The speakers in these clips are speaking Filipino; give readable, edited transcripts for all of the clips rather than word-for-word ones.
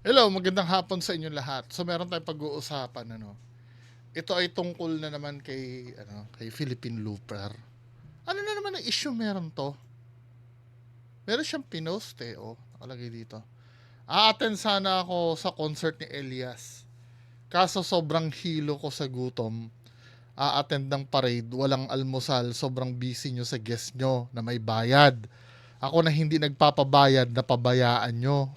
Hello, magandang hapon sa inyong lahat. So meron tayong pag-uusapan Ito ay tungkol na naman kay Philippine Looper. Ano na naman ang issue meron to? Meron siyang pinost nakalagay dito. A-attend sana ako sa concert ni Elias. Kaso sobrang hilo ko sa gutom. A-attend ng parade, walang almusal, sobrang busy nyo sa guest nyo na may bayad. Ako na hindi nagpapabayad na pabayaan nyo.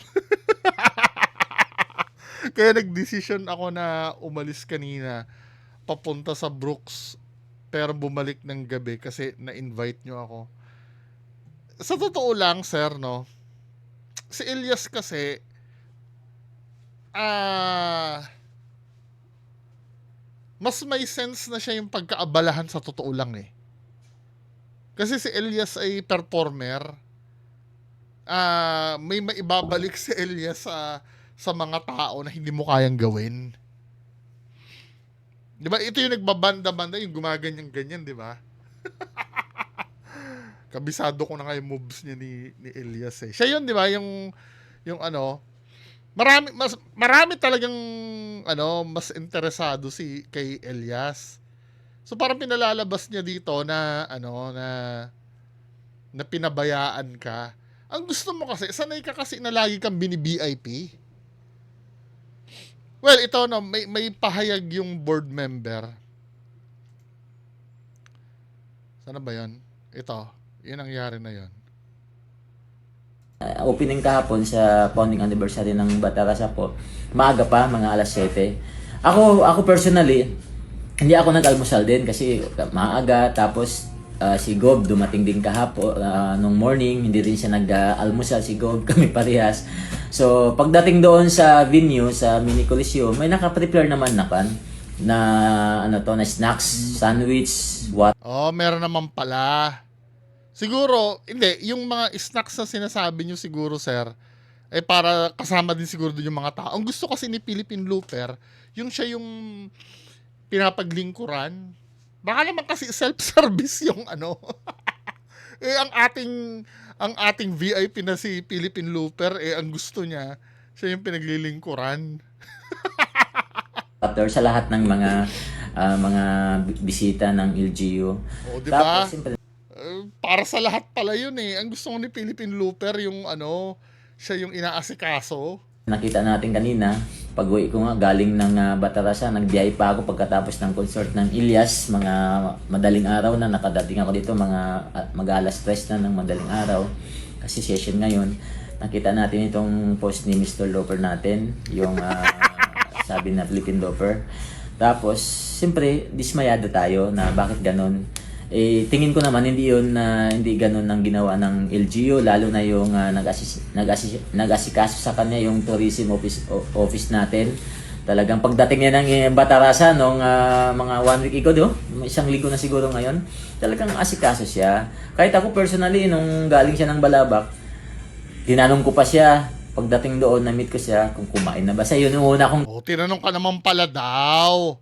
Kaya nagdesisyon ako na umalis kanina papunta sa Brooks pero bumalik ng gabi kasi na-invite nyo ako. Sa totoo lang, sir, si Elias kasi mas may sense na siya yung pagkaabalahan sa totoo lang eh. Kasi si Elias ay performer. May maibabalik si Elias sa mga tao na hindi mo kayang gawin. Di ba? Ito yung nagbabanda-banda, yung gumaganyan-ganyan, di ba? Kabisado ko na nga yung moves niya ni Elias eh. Siya yun, di ba? Yung marami talagang mas interesado kay Elias. So parang pinalalabas niya dito na pinabayaan ka. Ang gusto mo kasi, sanay ka kasi na lagi kang bini-VIP. Well, ito may pahayag yung board member. Sana ba 'yon? Ito, 'yun ang nangyari na 'yon. Opening kahapon sa founding anniversary ng Batarasa po. Maaga pa, mga alas 7. Ako personally, hindi ako nag-almusal din kasi maaga. Tapos si Gob dumating din kahapon nung morning, hindi rin siya nag-almusal si Gob, kami parehas. So pagdating doon sa venue sa Mini Coliseum, may naka-prepare naman na snacks, sandwich, what. Oh, meron naman pala. Siguro, hindi, yung mga snacks na sinasabi nyo siguro, sir, ay para kasama din siguro din yung mga tao. Ang gusto kasi ni Philippine Looper, yung siya yung pinapaglingkuran. Baka naman kasi self-service yung ang ating VIP na si Philippine Looper, ang gusto niya, siya yung pinaglilingkuran. After sa lahat ng mga bisita ng LGU. O, di ba? Tapos siyempre Para sa lahat pala yun eh. Ang gusto ko ni Philippine Looper, yung siya yung inaasikaso. nakita natin kanina, pag-uwi ko nga galing ng Batarasa, nagbiyahe pa ako pagkatapos ng concert ng Ilyas, mga madaling araw na nakadating ako dito, mag-alas 3 na ng madaling araw kasi session ngayon. Nakita natin itong post ni Mr. Loper natin, yung sabi na Philippine Loper. Tapos, siyempre, dismayado tayo na bakit ganun. Tingin ko naman hindi ganun ang ginawa ng LGU, lalo na yung nag-asikaso sa kanya yung tourism office natin. Talagang pagdating niya ng Batarasa nung mga 1 week ago, isang linggo na siguro ngayon, talagang asikaso siya. Kahit ako personally, nung galing siya ng Balabak, tinanong ko pa siya, pagdating doon, na-meet ko siya kung kumain na ba siya. Yun yung una kong Tinanong ka naman pala daw.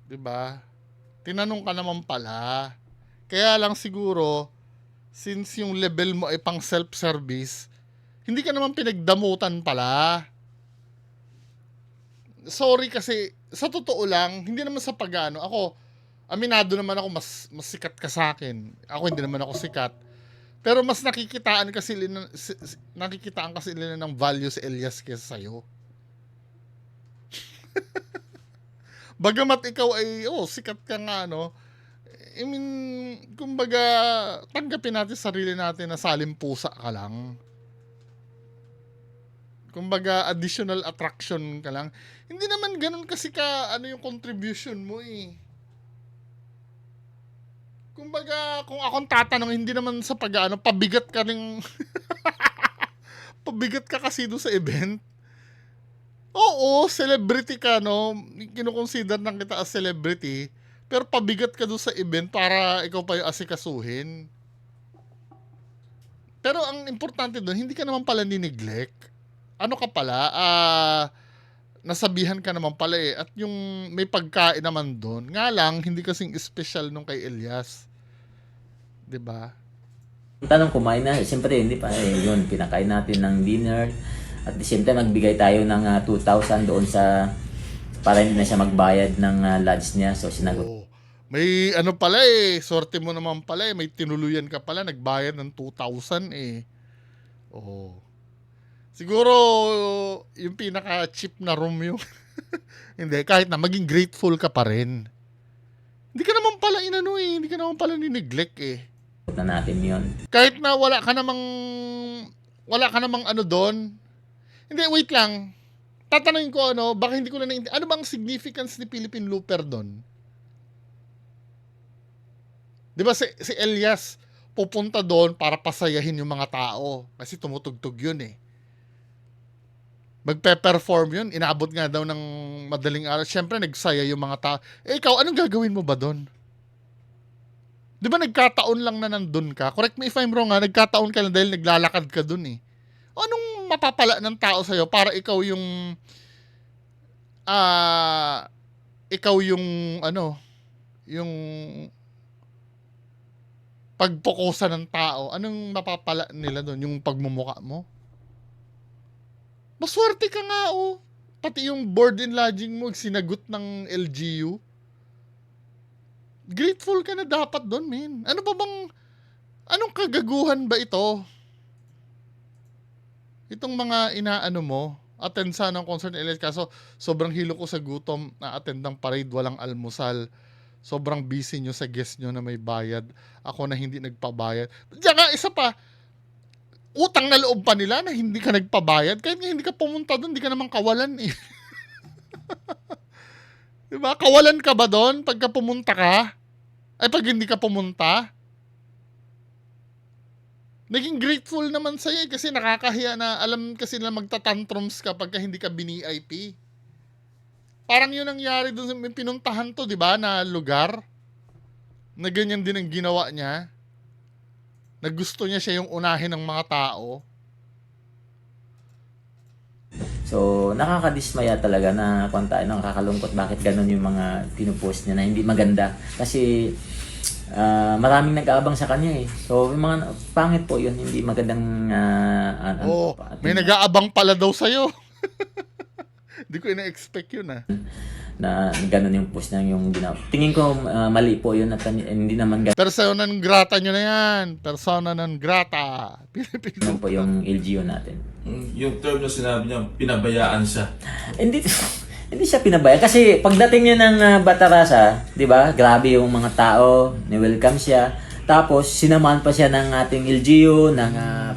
'Di ba? Tinanong ka naman pala. Kaya lang siguro, since yung level mo ay pang self-service, hindi ka naman pinagdamutan pala. Sorry kasi, sa totoo lang, hindi naman sa pagano. Ako, aminado naman ako, mas sikat ka sa akin. Ako hindi naman ako sikat. Pero mas nakikitaan kasi nila ng value si Elias kaysa sa'yo. Bagamat ikaw ay, sikat ka nga, I mean, kumbaga, tanggapin natin sarili natin na salimpusa ka lang. Kumbaga, additional attraction ka lang. Hindi naman ganun kasi yung contribution mo eh. Kumbaga, kung akong tatanong, hindi naman sa pabigat ka rin, pabigat ka kasi doon sa event. Oo, celebrity ka, Kinukonsider na kita as celebrity. Pero pabigat ka doon sa event para ikaw pa yung asikasuhin. Pero ang importante doon, hindi ka naman pala ni-neglect. Ano ka pala? Nasabihan ka naman pala eh. At yung may pagkain naman doon. Nga lang, hindi kasing special nung kay Elias. 'Di ba? tanong, kumain na. Siyempre, hindi pa. Yun, pinakain natin ng dinner. At the same time, magbigay tayo ng 2,000 doon sa para hindi na siya magbayad ng lodge niya. So sinagot Oh. May ano pala eh, sorte mo naman pala eh, may tinuluyan ka pala, nagbayad ng 2,000 eh. Oh. Siguro yung pinaka-cheap na room yung hindi, kahit na maging grateful ka pa rin. Hindi ka naman pala inano eh, hindi ka naman pala ni-neglect eh. na natin yon. Kahit na wala ka namang ano doon. Hindi, wait lang. Tatanungin ko ano, baka hindi ko na naintindihan. Ano bang significance ni Philippine Looper doon? Di ba si Elias pupunta doon para pasayahin yung mga tao kasi tumutugtog yun eh. Magpe-perform yun. Inaabot nga daw ng madaling araw. Siyempre, nagsaya yung mga tao. Eh, ikaw, anong gagawin mo ba doon? Di ba nagkataon lang na nandun ka? Correct me if I'm wrong ha, nagkataon ka lang dahil naglalakad ka doon eh. O anong mapapala ng tao sa'yo para ikaw yung ano, yung pagpokusa ng tao. Anong mapapala nila doon? Yung pagmumuka mo? Maswerte ka nga oh. Pati yung board and lodging mo sinagot ng LGU. Grateful ka na dapat doon, men. Ano ba bang anong kagaguhan ba ito? Itong mga inaano mo, attend sana ng concert LS kaso sobrang hilo ko sa gutom na attend ng parade, walang almusal. Sobrang busy nyo sa guest nyo na may bayad. Ako na hindi nagpabayad. Diyan nga, isa pa, utang na loob pa nila na hindi ka nagpabayad. Kahit nga hindi ka pumunta doon, hindi ka naman kawalan eh. Diba? Kawalan ka ba doon pagka pumunta ka? Ay, pag hindi ka pumunta? Naging grateful naman sa'yo kasi nakakahiya na alam kasi na magtatantrums ka pagka hindi ka bini-IP. Parang yun nangyari doon sa may pinuntahan to, di ba, na lugar. Na ganyan din ang ginawa niya. Na gusto niya siya yung unahin ng mga tao. So, nakakadismaya talaga na kung tayo, nakakalungkot bakit ganun yung mga pinupost niya na hindi maganda. Kasi maraming nag-aabang sa kanya eh. So, yung mga pangit po yun, hindi magandang may nag-aabang pala daw sa'yo. Hindi ko ina-expect yun ah. Na ganun yung post niya yung ginawa. Tingin ko mali po yun at hindi naman ganun Persona non grata nyo na yan. Persona non grata. po yung LGU natin. Yung term na sinabi niya, pinabayaan siya. Hindi hindi siya pinabayaan kasi pagdating niya ng Batarasa, 'di ba? Grabe yung mga tao, ni-welcome siya. Tapos sinamahan pa siya ng ating LGU, ng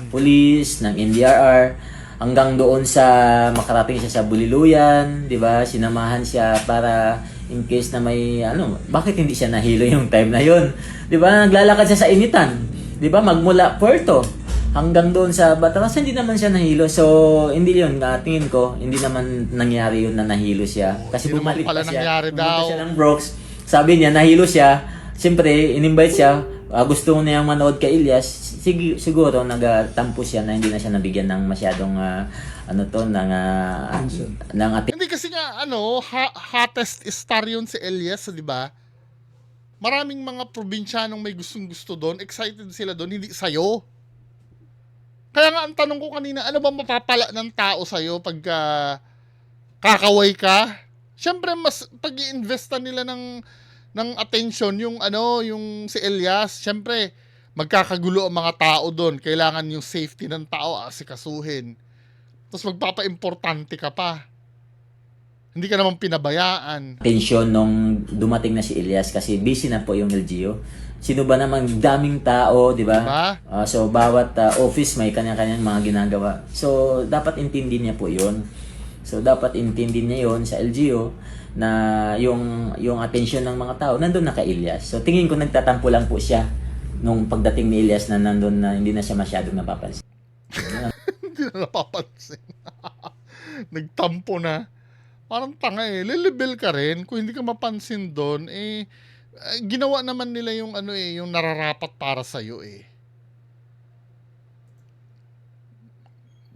police, ng NDRR hanggang doon sa makarating siya sa Buliluyan, 'di ba? Sinamahan siya para in case na may bakit hindi siya nahilo yung time na 'yon? 'Di ba? Naglalakad siya sa initan. 'Di ba? Magmula Puerto hanggang doon sa Batangas, hindi naman siya nahilo. So, hindi yun. Tingin ko, hindi naman nangyari yun na nahilo siya. Kasi Hindi naman bumalik pala pa siya. nangyari Pumunta daw. siya ng Brooks. Sabi niya, nahilo siya. Siyempre, in-invite siya. Gusto niya manood kay Elias. Siguro, nagtampo siya na hindi na siya nabigyan ng masyadong ng Hindi kasi nga, hottest star yun si Elias, di ba? Maraming mga probinsyanong may gustong-gusto doon, excited sila doon, hindi sa'yo. Kaya nga ang tanong ko kanina, ano ba mapapala ng tao sa'yo pagka kakaway ka? Siyempre, mas pag-iinvestan nila ng attention yung si Elias. Siyempre, magkakagulo ang mga tao doon. Kailangan yung safety ng tao asikasuhin. Tapos magpapa-importante ka pa. Hindi ka naman pinabayaan. atensyon nung dumating na si Elias kasi busy na po yung LGU. Sino ba naman daming tao, di ba? Diba? So bawat office may kanya-kanyang mga ginagawa. So dapat intindihin niya po 'yon. So dapat intindihin niya 'yon sa LGU na yung atensyon ng mga tao nandun na kay Elias. So tingin ko nagtatampo lang po siya nung pagdating ni Elias na nandun na hindi na siya masyadong napapansin. Hindi na napapansin. Nagtampo na. Parang tanga eh. Lilibel ka rin. Kung hindi ka mapansin doon, ginawa naman nila yung yung nararapat para sa'yo eh.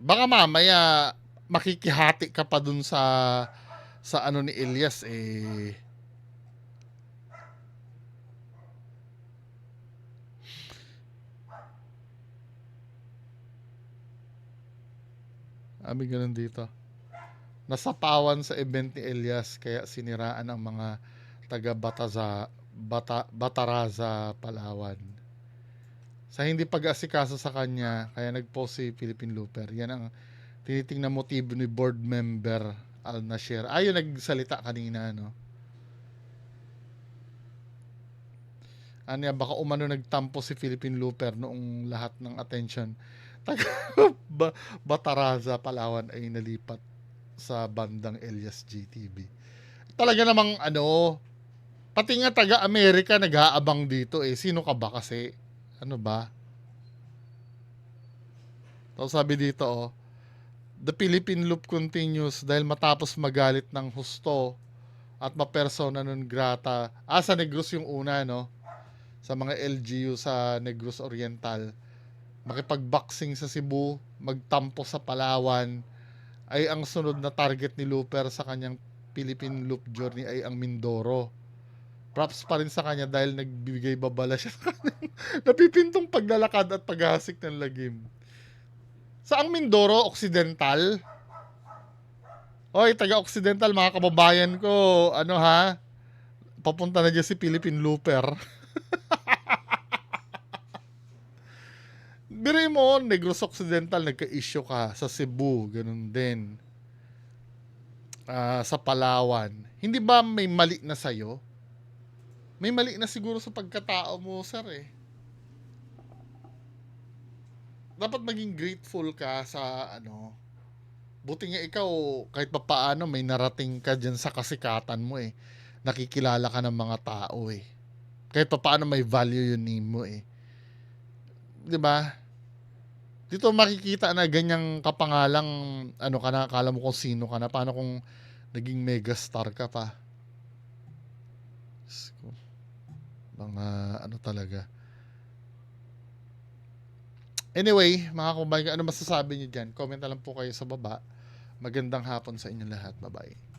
Baka mamaya makikihati ka pa dun sa ni Elias eh. Ami ganun dito. Nasapawan sa event ni Elias kaya siniraan ang mga taga Bataraza, Palawan. Sa hindi pag-asikaso sa kanya, kaya nag-post si Philippine Looper. Yan ang tinitingnan motibo ni board member Al Nasir. Ayun nagsalita kanina, no? Ano yan, baka umano nagtampo si Philippine Looper noong lahat ng attention taga Bataraza, Palawan ay nalipat sa bandang Elias GTV. Talaga namang ano, pati nga taga Amerika nag-aabang dito eh. Sino ka ba kasi? Ano ba? So sabi dito oh, the Philippine Loop continues dahil matapos magalit ng husto at mapersona non grata. Sa Negros yung una, no? Sa mga LGU sa Negros Oriental. Makipagboxing sa Cebu, magtampo sa Palawan, ay ang sunod na target ni Looper sa kanyang Philippine Loop journey ay ang Mindoro. Props pa rin sa kanya dahil nagbibigay babala siya sa kanyang napipintong paglalakad at paghasik ng lagim. Saang Mindoro? Occidental? Oy, taga-Occidental mga kababayan ko, ano ha? Papunta na dyan si Philippine Looper. Biri mo, Negros Occidental, nagka-issue ka. Sa Cebu, ganun din. Sa Palawan. Hindi ba may mali na sa'yo? May mali na siguro sa pagkatao mo, sir eh. Dapat maging grateful ka sa ano. Buti nga ikaw, kahit pa paano, may narating ka dyan sa kasikatan mo eh. Nakikilala ka ng mga tao eh. Kahit pa paano may value yun mo eh. 'Di ba? Dito makikita na ganyang kapangalang ano ka na, akala mo kung sino ka na. Paano kung naging megastar ka pa? Mga ano talaga. Anyway, mga kumabayan, ano masasabi niyo dyan? Comment na lang po kayo sa baba. Magandang hapon sa inyong lahat. Bye-bye.